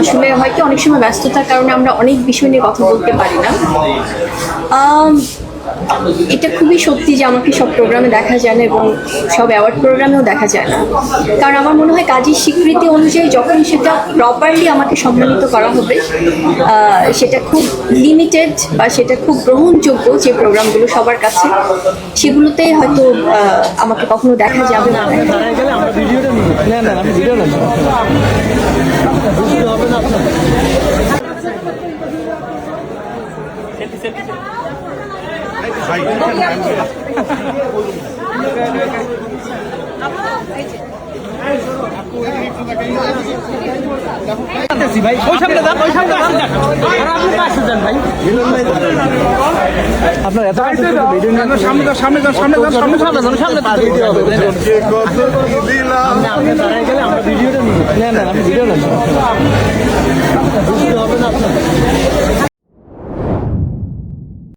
আসলে হয়তো অনেক সময় ব্যস্ততার কারণে আমরা অনেক বিষয় নিয়ে কথা বলতে পারি না। এটা খুবই সত্যি যে আমাকে সব প্রোগ্রামে দেখা যায় না এবং সব অ্যাওয়ার্ড প্রোগ্রামেও দেখা যায় না, কারণ আমার মনে হয় কাজের স্বীকৃতি অনুযায়ী যখন সেটা প্রপারলি আমাকে সম্মানিত করা হবে, সেটা খুব লিমিটেড বা সেটা খুব গ্রহণযোগ্য যে প্রোগ্রামগুলো সবার কাছে, সেগুলোতেই হয়তো আমাকে কখনো দেখা যাবে না। আপনার এত সামনে ভিডিওটা নেন, আপনি ভিডিও নেন।